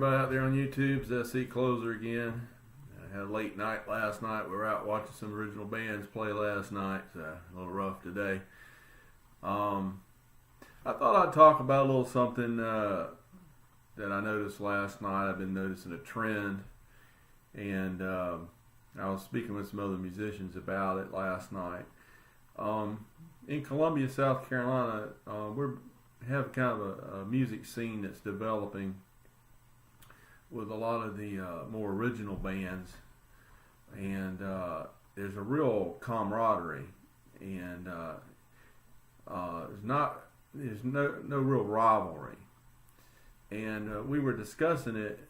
everybody out there on YouTube. It's SC Closer again. I had a late night last night. We were out watching some original bands play last night. It's a little rough today. I thought I'd talk about a little something that I noticed last night. I've been noticing a trend, and I was speaking with some other musicians about it last night. In Columbia, South Carolina, we have kind of a music scene that's developing with a lot of the more original bands, and there's a real camaraderie, and there's no real rivalry. And we were discussing it,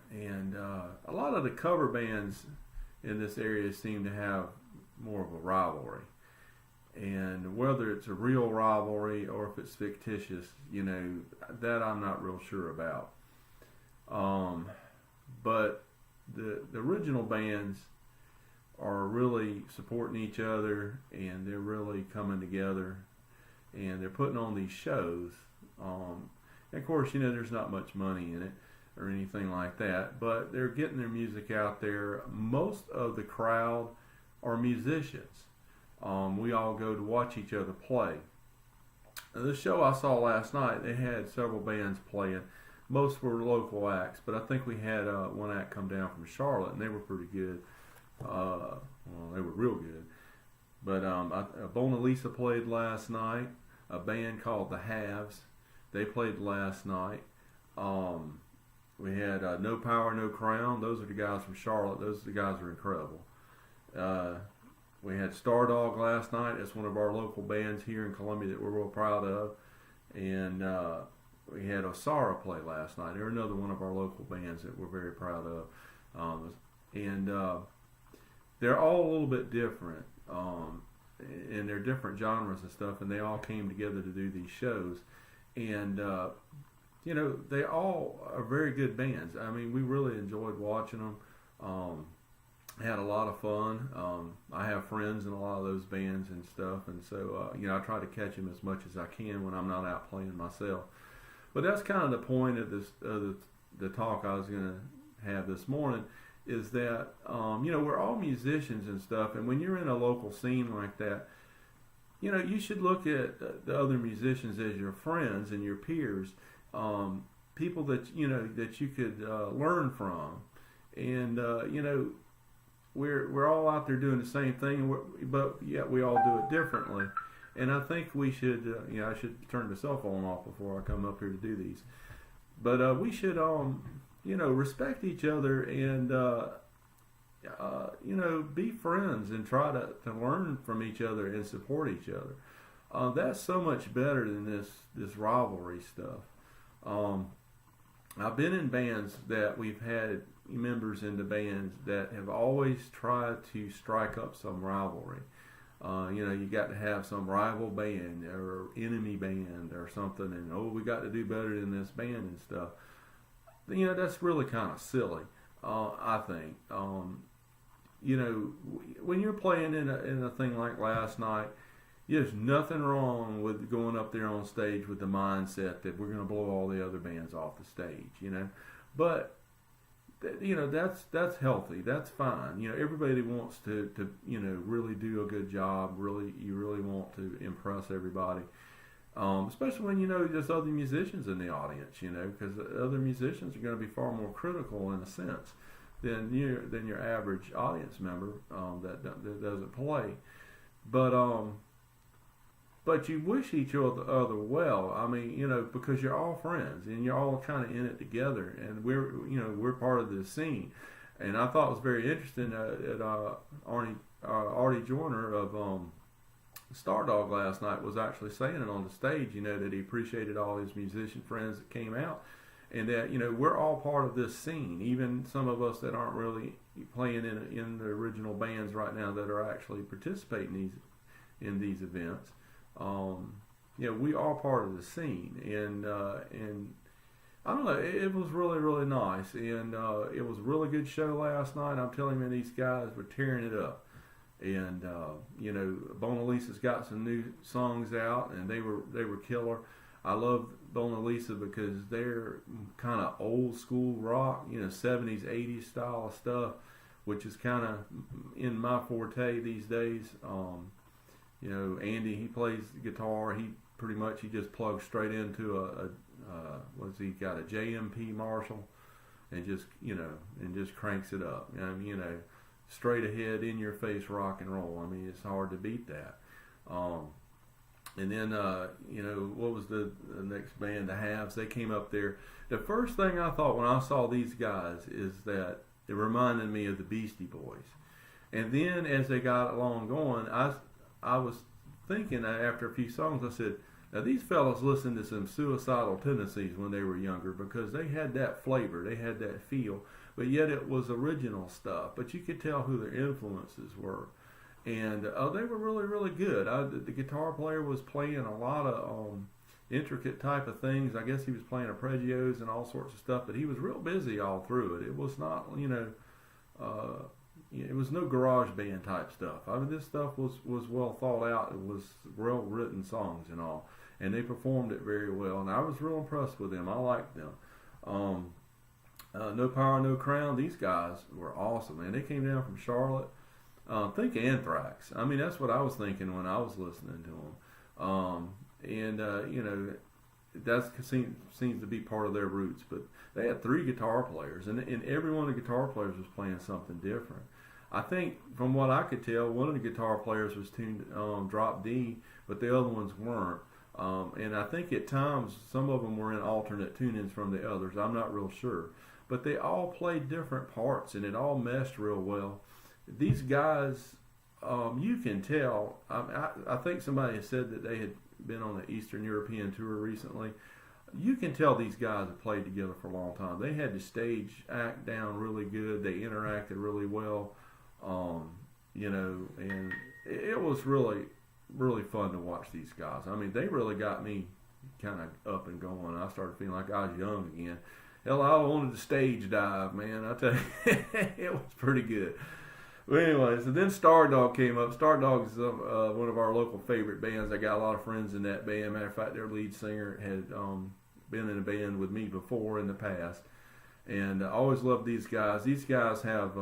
and a lot of the cover bands in this area seem to have more of a rivalry. And whether it's a real rivalry or if it's fictitious, that I'm not real sure about. But the original bands are really supporting each other, and they're really coming together, and they're putting on these shows. And of course, there's not much money in it or anything like that, but they're getting their music out there. Most of the crowd are musicians. We all go to watch each other play. Now, the show I saw last night, they had several bands playing. Most were local acts, but I think we had one act come down from Charlotte, and they were pretty good. They were real good. But Bona Lisa played last night. A band called The Haves, they played last night. We had No Power, No Crown. Those are the guys from Charlotte. Those guys are incredible. We had Stardog last night. It's one of our local bands here in Columbia that we're real proud of. And we had Osara play last night. They're another one of our local bands that we're very proud of. They're all a little bit different. And they're different genres and stuff. And they all came together to do these shows. And, they all are very good bands. I mean, we really enjoyed watching them. Had a lot of fun. I have friends in a lot of those bands and stuff, and so I try to catch them as much as I can when I'm not out playing myself. But that's kind of the point of this the talk I was going to have this morning, is that we're all musicians and stuff, and when you're in a local scene like that, you should look at the other musicians as your friends and your peers, people that that you could learn from, and We're all out there doing the same thing, but yet we all do it differently. And I think we should, I should turn the cell phone off before I come up here to do these. But we should, respect each other and, be friends and try to learn from each other and support each other. That's so much better than this rivalry stuff. I've been in bands that we've had members in the bands that have always tried to strike up some rivalry. You got to have some rival band or enemy band or something, and we got to do better than this band and stuff. That's really kind of silly, I think. When you're playing in a thing like last night, there's nothing wrong with going up there on stage with the mindset that we're going to blow all the other bands off the stage, But that's healthy. That's fine. Everybody wants to really do a good job. You really want to impress everybody, especially when there's other musicians in the audience. Because other musicians are going to be far more critical in a sense than your average audience member that doesn't play. But you wish each other well. I mean, because you're all friends and you're all kind of in it together, and we're part of this scene. And I thought it was very interesting that Artie Joyner of Stardog last night was actually saying it on the stage. That he appreciated all his musician friends that came out, and that we're all part of this scene. Even some of us that aren't really playing in the original bands right now that are actually participating in these events. We are part of the scene, and I don't know, it was really, really nice, and it was a really good show last night. I'm telling you, these guys were tearing it up, and Bona Lisa's got some new songs out, and they were killer. I love Mona Lisa because they're kind of old school rock, 70s, 80s style of stuff, which is kind of in my forte these days. Andy, he plays guitar. He just plugs straight into what's he got, a JMP Marshall, and just cranks it up. Straight ahead, in your face rock and roll. I mean, it's hard to beat that. And then, what was the next band? The Haves. They came up there. The first thing I thought when I saw these guys is that it reminded me of the Beastie Boys. And then as they got along going, I was thinking after a few songs, I said, now these fellas listened to some Suicidal Tendencies when they were younger because they had that flavor, they had that feel, but yet it was original stuff. But you could tell who their influences were. And they were really, really good. The guitar player was playing a lot of intricate type of things. I guess he was playing arpeggios and all sorts of stuff, but he was real busy all through it. It was not, it was no garage band type stuff. I mean, this stuff was well thought out. It was well written songs and all, and they performed it very well. And I was real impressed with them. I liked them. No Power, No Crown. These guys were awesome, man. They came down from Charlotte. Think Anthrax. I mean, that's what I was thinking when I was listening to them. That seems to be part of their roots. But they had 3 guitar players, and every one of the guitar players was playing something different. I think, from what I could tell, one of the guitar players was tuned drop D, but the other ones weren't. And I think at times some of them were in alternate tunings from the others. I'm not real sure. But they all played different parts, and it all meshed real well. These guys, you can tell. I think somebody had said that they had been on the Eastern European tour recently. You can tell these guys have played together for a long time. They had the stage act down really good. They interacted really well, and it was really, really fun to watch these guys. I mean, they really got me kind of up and going. I started feeling like I was young again. Hell, I wanted to stage dive, man. I tell you, it was pretty good. Well, anyways, and then Stardog came up. Stardog is one of our local favorite bands. I got a lot of friends in that band. Matter of fact, their lead singer had been in a band with me before in the past. And I always loved these guys. These guys have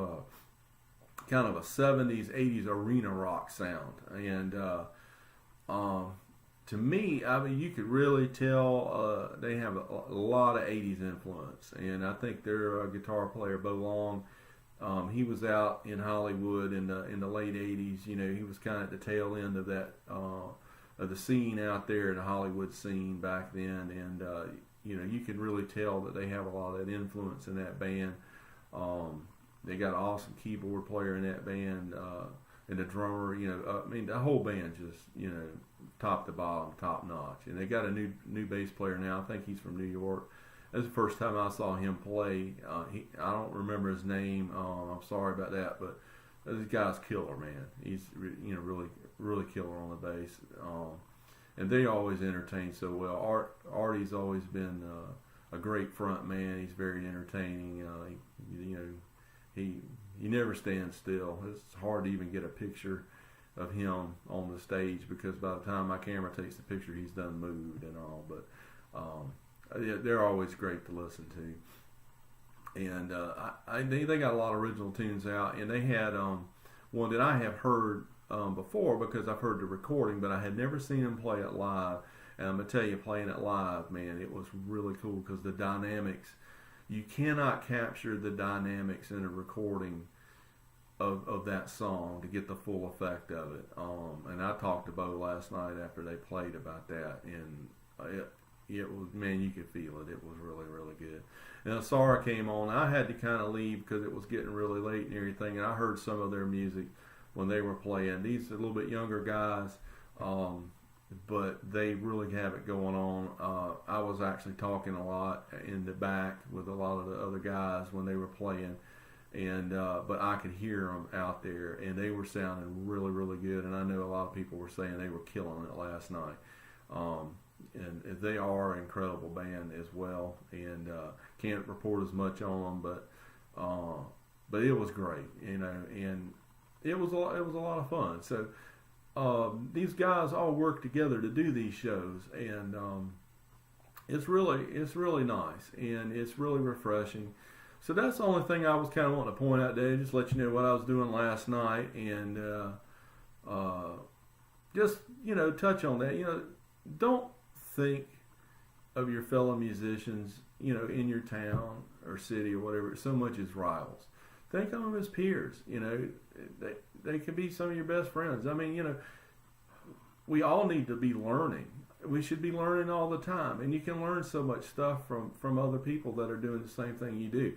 kind of a 70s, 80s arena rock sound. And to me, I mean, you could really tell they have a lot of 80s influence. And I think their guitar player, Bo Long, he was out in Hollywood in the late 80s. He was kind of at the tail end of that of the scene out there, in the Hollywood scene back then. And you can really tell that they have a lot of that influence in that band. They got an awesome keyboard player in that band, and the drummer. I mean, the whole band just top to bottom, top notch. And they got a new bass player now. I think he's from New York. That's the first time I saw him play. I don't remember his name. I'm sorry about that, but this guy's killer, man. He's really, really killer on the bass. And they always entertain so well. Artie's always been a great front man. He's very entertaining. He never stands still. It's hard to even get a picture of him on the stage because by the time my camera takes the picture, he's done moved and all. But they're always great to listen to. And they got a lot of original tunes out, and they had one that I have heard before because I've heard the recording, but I had never seen them play it live. And I'm gonna tell you, playing it live, man, it was really cool because the dynamics, you cannot capture the dynamics in a recording of that song to get the full effect of it. And I talked to Bo last night after they played about that, and it was, man, you could feel it. It was really, really good. And Sarah came on. I had to kind of leave because it was getting really late and everything, and I heard some of their music when they were playing. These are a little bit younger guys, but they really have it going on. I was actually talking a lot in the back with a lot of the other guys when they were playing, and but I could hear them out there, and they were sounding really, really good. And I know a lot of people were saying they were killing it last night. And they are an incredible band as well, and can't report as much on them, but it was great, and it was a lot of fun. So these guys all work together to do these shows, and it's really nice, and it's really refreshing. So that's the only thing I was kind of wanting to point out today. Just let you know what I was doing last night, and just touch on that. Don't think of your fellow musicians, in your town or city or whatever, so much as rivals. Think of them as peers. They could be some of your best friends. I mean, we all need to be learning. We should be learning all the time, and you can learn so much stuff from other people that are doing the same thing you do.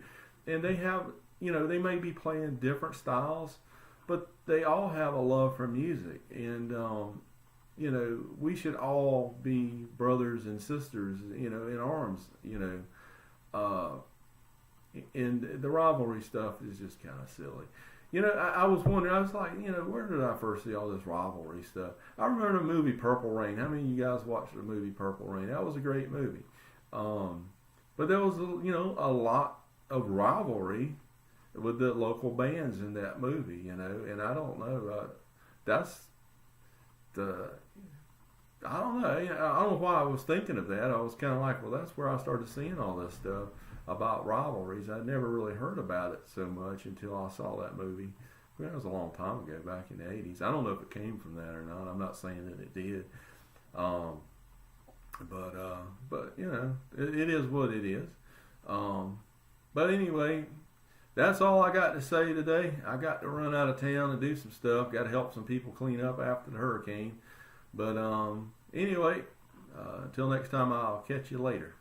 And they have, they may be playing different styles, but they all have a love for music, and we should all be brothers and sisters, in arms, and the rivalry stuff is just kind of silly. I was wondering, I was like, where did I first see all this rivalry stuff? I remember the movie Purple Rain. How many of you guys watched the movie Purple Rain? That was a great movie. But there was, a lot of rivalry with the local bands in that movie, and I don't know, I don't know. I don't know why I was thinking of that. I was kind of like, well, that's where I started seeing all this stuff about rivalries. I'd never really heard about it so much until I saw that movie. Well, that was a long time ago, back in the 80s. I don't know if it came from that or not. I'm not saying that it did. But it is what it is. But anyway, that's all I got to say today. I got to run out of town and do some stuff. Got to help some people clean up after the hurricane. But anyway, until next time, I'll catch you later.